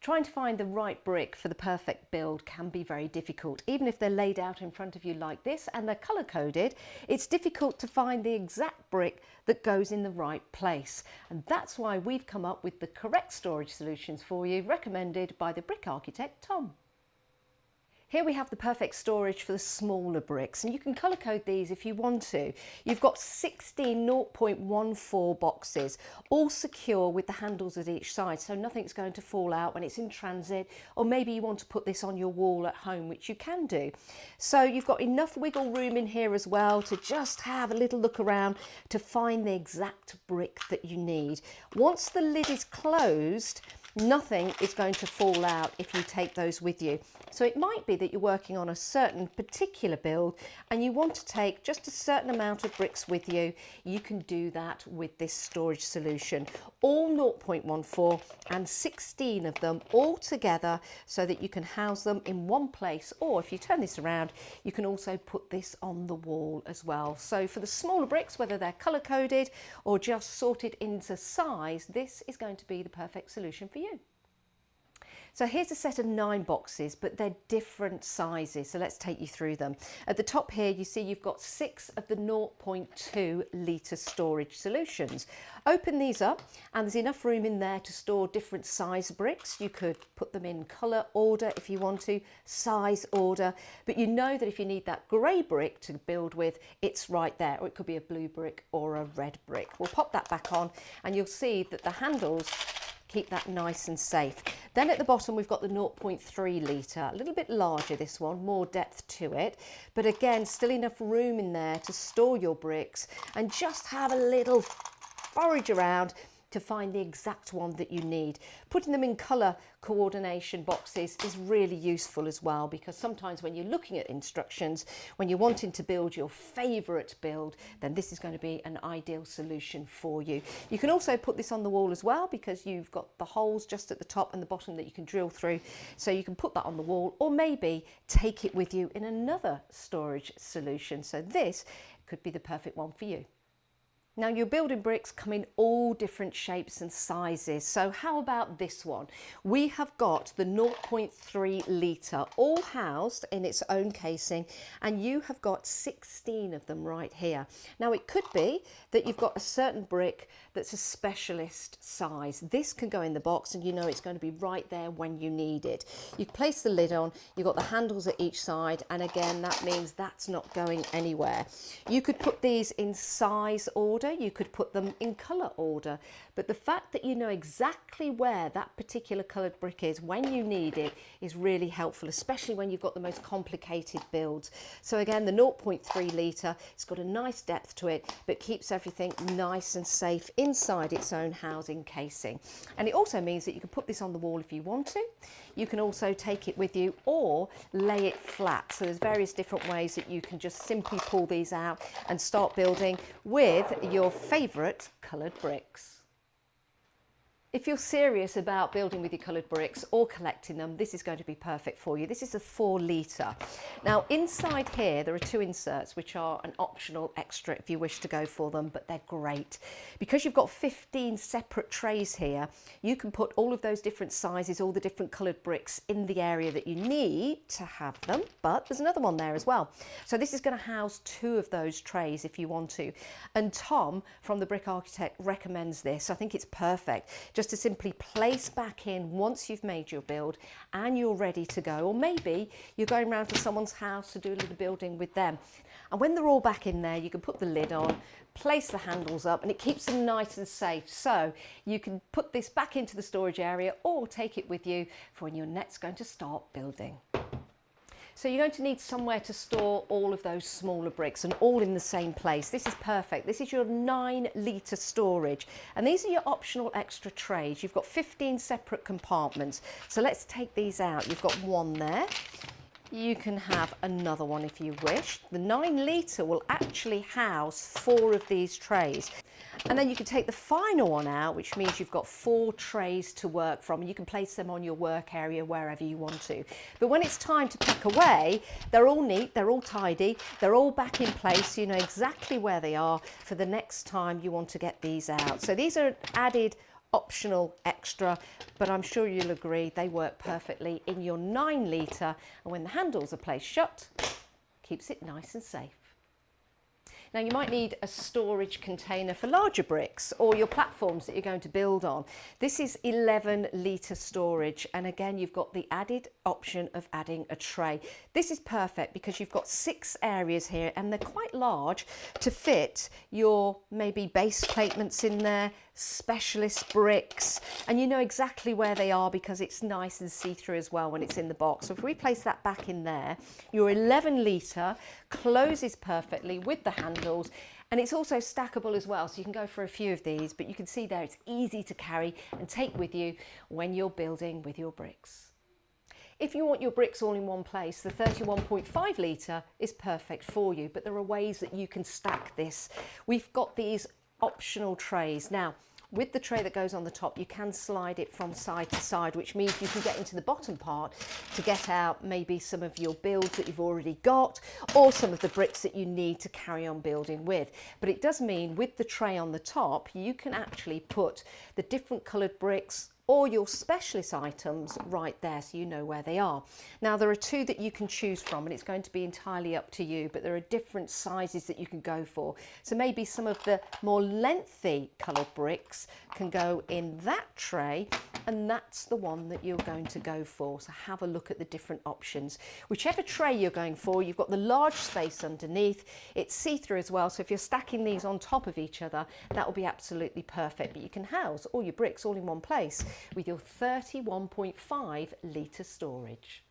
Trying to find the right brick for the perfect build can be very difficult. Even if they're laid out in front of you like this and they're colour coded, it's difficult to find the exact brick that goes in the right place. And that's why we've come up with the correct storage solutions for you, recommended by the brick architect Tom. Here we have the perfect storage for the smaller bricks, and you can colour code these if you want to. You've got 16 0.14 boxes, all secure with the handles at each side, so nothing's going to fall out when it's in transit, or maybe you want to put this on your wall at home, which you can do. So you've got enough wiggle room in here as well to just have a little look around to find the exact brick that you need. Once the lid is closed, nothing is going to fall out if you take those with you. So it might be that you're working on a certain particular build and you want to take just a certain amount of bricks with you. You can do that with this storage solution. All 0.14 and 16 of them all together so that you can house them in one place, or if you turn this around, you can also put this on the wall as well. So for the smaller bricks, whether they're colour coded or just sorted into size, this is going to be the perfect solution for you. So here's a set of 9 boxes, but they're different sizes. So let's take you through them. At the top here, you see you've got 6 of the 0.2 litre storage solutions. Open these up and there's enough room in there to store different size bricks. You could put them in colour order if you want to, size order, but you know that if you need that grey brick to build with, it's right there, or it could be a blue brick or a red brick. We'll pop that back on and you'll see that the handles keep that nice and safe. Then at the bottom we've got the 0.3 litre, a little bit larger this one, more depth to it, but again still enough room in there to store your bricks and just have a little forage around to find the exact one that you need. Putting them in colour coordination boxes is really useful as well, because sometimes when you're looking at instructions, when you're wanting to build your favourite build, then this is going to be an ideal solution for you. You can also put this on the wall as well, because you've got the holes just at the top and the bottom that you can drill through, so you can put that on the wall, or maybe take it with you in another storage solution. So this could be the perfect one for you. Now your building bricks come in all different shapes and sizes, so how about this one? We have got the 0.3 litre all housed in its own casing, and you have got 16 of them right here. Now it could be that you've got a certain brick that's a specialist size. This can go in the box and you know it's going to be right there when you need it. You place the lid on, you've got the handles at each side, and again that means that's not going anywhere. You could put these in size order, you could put them in colour order, but the fact that you know exactly where that particular coloured brick is when you need it is really helpful, especially when you've got the most complicated builds. So again, the 0.3 litre, it's got a nice depth to it, but keeps everything nice and safe inside its own housing casing. And it also means that you can put this on the wall if you want to. You can also take it with you or lay it flat. So there's various different ways that you can just simply pull these out and start building with your favourite coloured bricks. If you're serious about building with your coloured bricks or collecting them, this is going to be perfect for you. This is a 4 litre. Now inside here there are 2 inserts which are an optional extra if you wish to go for them, but they're great. Because you've got 15 separate trays here, you can put all of those different sizes, all the different coloured bricks in the area that you need to have them, but there's another one there as well. So this is going to house 2 of those trays if you want to. And Tom from the Brick Architect recommends this. I think it's perfect. Just to simply place back in once you've made your build and you're ready to go, or maybe you're going around to someone's house to do a little building with them, and when they're all back in there you can put the lid on, place the handles up, and it keeps them nice and safe. So you can put this back into the storage area or take it with you for when your net's going to start building. So you're going to need somewhere to store all of those smaller bricks, and all in the same place. This is perfect. This is your 9 litre storage, and these are your optional extra trays. You've got 15 separate compartments. So let's take these out. You've got one there. You can have another one if you wish. The 9 litre will actually house 4 of these trays. And then you can take the final one out, which means you've got 4 trays to work from, and you can place them on your work area wherever you want to. But when it's time to pack away, they're all neat, they're all tidy, they're all back in place, so you know exactly where they are for the next time you want to get these out. So these are added optional extra, but I'm sure you'll agree they work perfectly in your 9 litre, and when the handles are placed shut, keeps it nice and safe. Now you might need a storage container for larger bricks or your platforms that you're going to build on. This is 11 litre storage, and again you've got the added option of adding a tray. This is perfect because you've got 6 areas here and they're quite large to fit your maybe base platements in there, specialist bricks, and you know exactly where they are because it's nice and see-through as well when it's in the box. So if we place that back in there, your 11 litre closes perfectly with the handles, and it's also stackable as well, so you can go for a few of these, but you can see there it's easy to carry and take with you when you're building with your bricks. If you want your bricks all in one place, the 31.5 litre is perfect for you, but there are ways that you can stack this. We've got these optional trays. Now, with the tray that goes on the top, you can slide it from side to side, which means you can get into the bottom part to get out maybe some of your builds that you've already got or some of the bricks that you need to carry on building with. But it does mean with the tray on the top, you can actually put the different coloured bricks or your specialist items right there so you know where they are. Now there are 2 that you can choose from and it's going to be entirely up to you, but there are different sizes that you can go for. So maybe some of the more lengthy coloured bricks can go in that tray, and that's the one that you're going to go for. So have a look at the different options. Whichever tray you're going for, you've got the large space underneath, it's see-through as well, so if you're stacking these on top of each other, that will be absolutely perfect, but you can house all your bricks all in one place with your 31.5 litre storage.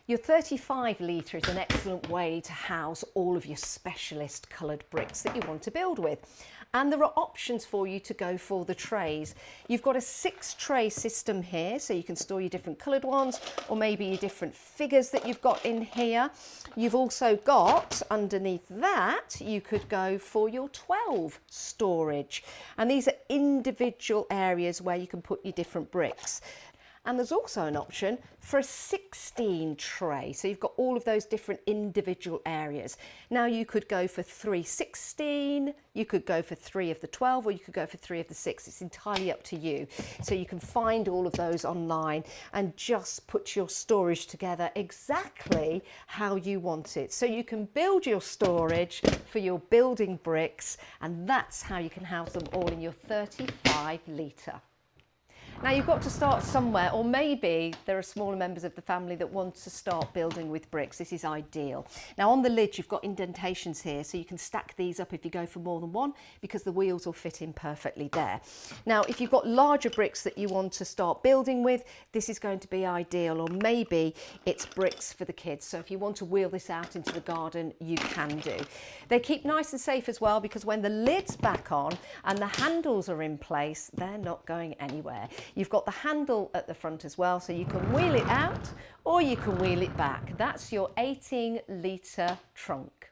Your 35 litre is an excellent way to house all of your specialist coloured bricks that you want to build with. And there are options for you to go for the trays. You've got a 6 tray system here, so you can store your different coloured ones or maybe your different figures that you've got in here. You've also got underneath that, you could go for your 12 storage. And these are individual areas where you can put your different bricks. And there's also an option for a 16 tray. So you've got all of those different individual areas. Now you could go for 3 16, you could go for 3 of the 12, or you could go for 3 of the 6. It's entirely up to you. So you can find all of those online and just put your storage together exactly how you want it. So you can build your storage for your building bricks, and that's how you can house them all in your 35 litre. Now you've got to start somewhere, or maybe there are smaller members of the family that want to start building with bricks. This is ideal. Now on the lid you've got indentations here, so you can stack these up if you go for more than one, because the wheels will fit in perfectly there. Now if you've got larger bricks that you want to start building with, this is going to be ideal, or maybe it's bricks for the kids. So if you want to wheel this out into the garden, you can do. They keep nice and safe as well, because when the lid's back on and the handles are in place, they're not going anywhere. You've got the handle at the front as well, so you can wheel it out or you can wheel it back. That's your 18 litre trunk.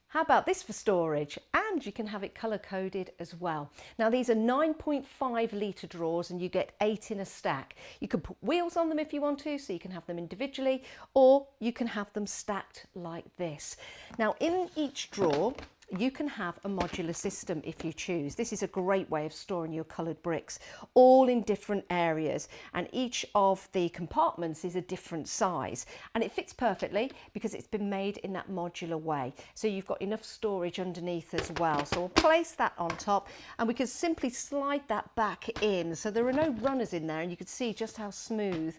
How about this for storage? And you can have it colour coded as well. Now these are 9.5 litre drawers and you get 8 in a stack. You can put wheels on them if you want to, so you can have them individually, or you can have them stacked like this. Now in each drawer, you can have a modular system if you choose. This is a great way of storing your coloured bricks, all in different areas, and each of the compartments is a different size, and it fits perfectly because it's been made in that modular way. So you've got enough storage underneath as well. So we'll place that on top and we can simply slide that back in. So there are no runners in there, and you can see just how smooth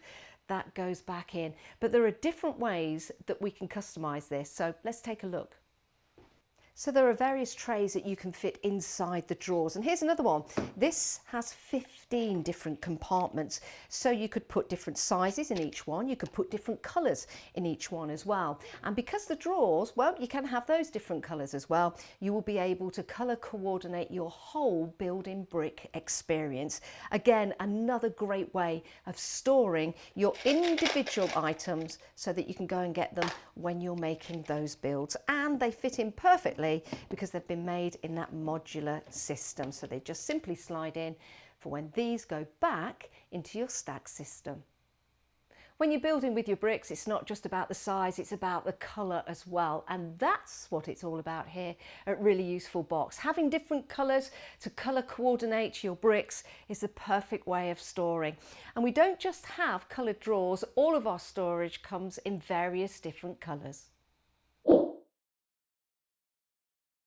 that goes back in. But there are different ways that we can customise this. So let's take a look. So there are various trays that you can fit inside the drawers. And here's another one. This has 15 different compartments. So you could put different sizes in each one. You could put different colours in each one as well. And because the drawers, well, you can have those different colours as well. You will be able to colour coordinate your whole building brick experience. Again, another great way of storing your individual items so that you can go and get them when you're making those builds. And they fit in perfectly because they've been made in that modular system. So they just simply slide in for when these go back into your stack system. When you're building with your bricks, it's not just about the size, it's about the colour as well. And that's what it's all about here at Really Useful Box. Having different colours to colour coordinate your bricks is the perfect way of storing. And we don't just have coloured drawers, all of our storage comes in various different colours.